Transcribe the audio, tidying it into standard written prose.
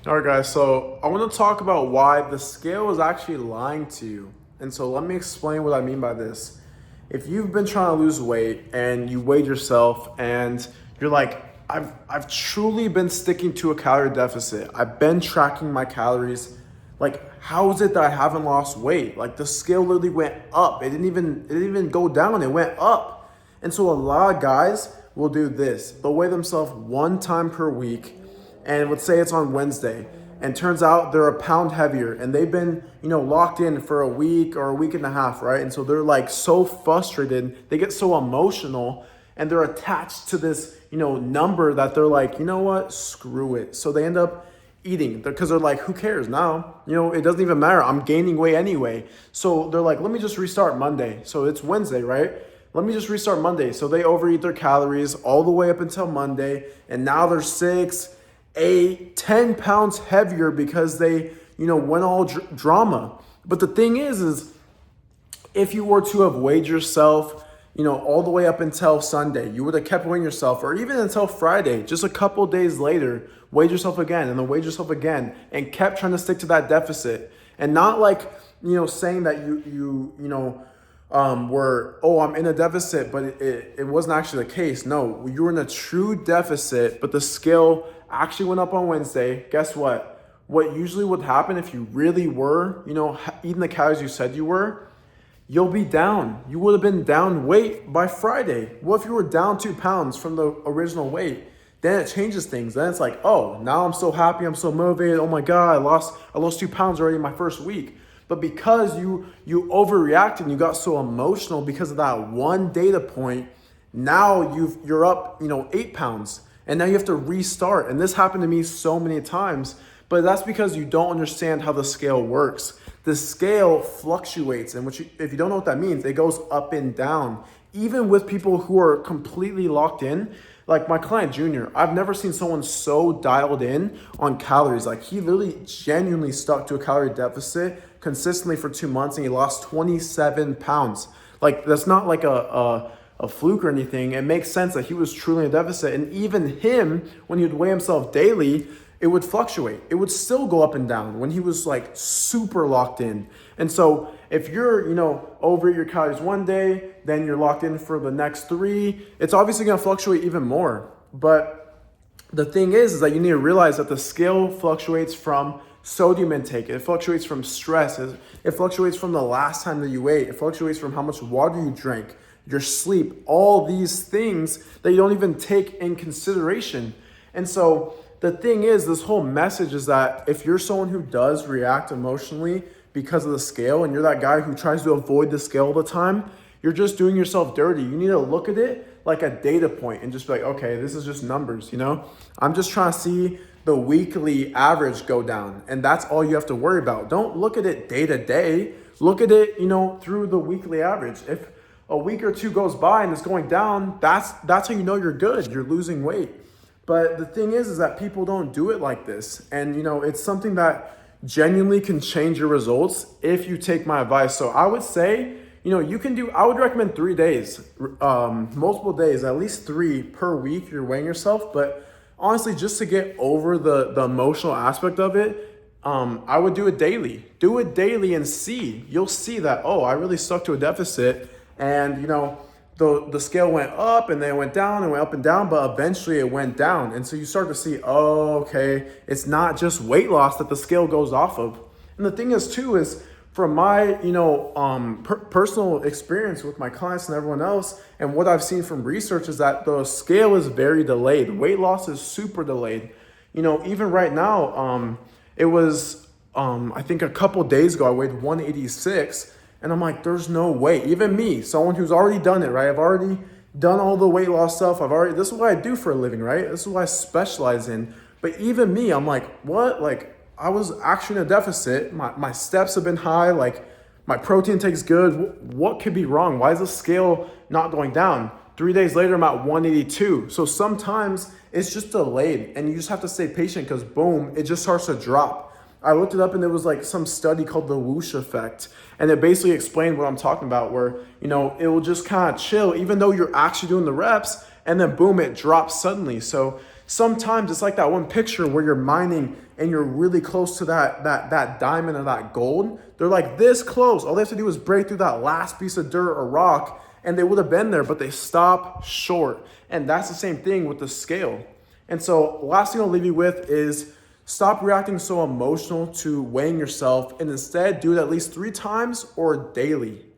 All right, guys. So I want to talk about why the scale is actually lying to you. And so let me explain what I mean by this. If you've been trying to lose weight and you weighed yourself and you're like, I've truly been sticking to a calorie deficit. I've been tracking my calories. Like, how is it that I haven't lost weight? Like the scale literally went up. It didn't even go down. It went up. And so a lot of guys will do this. They'll weigh themselves one time per week, and let's say it's on Wednesday, and turns out they're a pound heavier, and they've been, locked in for a week or a week and a half, right? And so they're like so frustrated, they get so emotional, and they're attached to this, number that they're like, you know what, screw it. So they end up eating because they're like, who cares now? It doesn't even matter. I'm gaining weight anyway. So they're like, let me just restart Monday. So it's Wednesday, right? Let me just restart Monday. So they overeat their calories all the way up until Monday, and now they're 6, 8, 10 pounds heavier because they, went all drama. But the thing is if you were to have weighed yourself, all the way up until Sunday, you would have kept weighing yourself, or even until Friday, just a couple days later, weighed yourself again and then weighed yourself again and kept trying to stick to that deficit. And not like, saying that were, oh, I'm in a deficit, but it wasn't actually the case. No, you were in a true deficit, but the scale actually went up on Wednesday. Guess what? What usually would happen if you really were, eating the calories you said you were, you'll be down. You would have been down weight by Friday. What if you were down 2 pounds from the original weight? Then it changes things. Then it's like, oh, now I'm so happy. I'm so motivated. Oh my God, I lost 2 pounds already in my first week. But because you overreacted and you got so emotional because of that one data point, now you're up, 8 pounds. And now you have to restart. And this happened to me so many times. But that's because you don't understand how the scale works. The scale fluctuates, and if you don't know what that means, it goes up and down. Even with people who are completely locked in, like my client Junior, I've never seen someone so dialed in on calories. Like he literally genuinely stuck to a calorie deficit consistently for 2 months, and he lost 27 pounds. Like that's not like a fluke or anything. It makes sense that he was truly in a deficit. And even him, when he would weigh himself daily, it would fluctuate. It would still go up and down when he was like super locked in. And so if you're, overeat your calories one day, then you're locked in for the next 3, it's obviously going to fluctuate even more. But the thing is that you need to realize that the scale fluctuates from sodium intake. It fluctuates from stress. It fluctuates from the last time that you ate. It fluctuates from how much water you drank, your sleep, all these things that you don't even take in consideration. And so the thing is, this whole message is that if you're someone who does react emotionally because of the scale, and you're that guy who tries to avoid the scale all the time, you're just doing yourself dirty. You need to look at it like a data point and just be like, okay, this is just numbers, I'm just trying to see the weekly average go down, and that's all you have to worry about. Don't look at it day to day. Look at it, through the weekly average. If a week or two goes by and it's going down, that's how you know you're good. You're losing weight. But the thing is that people don't do it like this. And, it's something that genuinely can change your results if you take my advice. So I would say, I would recommend 3 days, multiple days, at least 3 per week you're weighing yourself. But honestly, just to get over the emotional aspect of it, I would do it daily. Do it daily and see. You'll see that, oh, I really stuck to a deficit. And, the scale went up and then it went down and went up and down, but eventually it went down. And so you start to see, oh, okay, it's not just weight loss that the scale goes off of. And the thing is too, is from my, personal experience with my clients and everyone else, and what I've seen from research is that the scale is very delayed. Weight loss is super delayed. Even right now, it was, I think a couple days ago, I weighed 186. And I'm like, there's no way. Even me, someone who's already done it, right? I've already done all the weight loss stuff. This is what I do for a living, right? This is what I specialize in. But even me, I'm like, what? Like, I was actually in a deficit. My steps have been high. Like, my protein intake's good. What could be wrong? Why is the scale not going down? 3 days later, I'm at 182. So sometimes it's just delayed. And you just have to stay patient because, boom, it just starts to drop. I looked it up and there was like some study called the whoosh effect. And it basically explained what I'm talking about, where, it will just kind of chill even though you're actually doing the reps, and then boom, it drops suddenly. So Sometimes it's like that one picture where you're mining and you're really close to that diamond or that gold. They're like this close. All they have to do is break through that last piece of dirt or rock and they would have been there, but they stop short. And that's the same thing with the scale. And so last thing I'll leave you with is stop reacting so emotional to weighing yourself and instead do it at least 3 times or daily.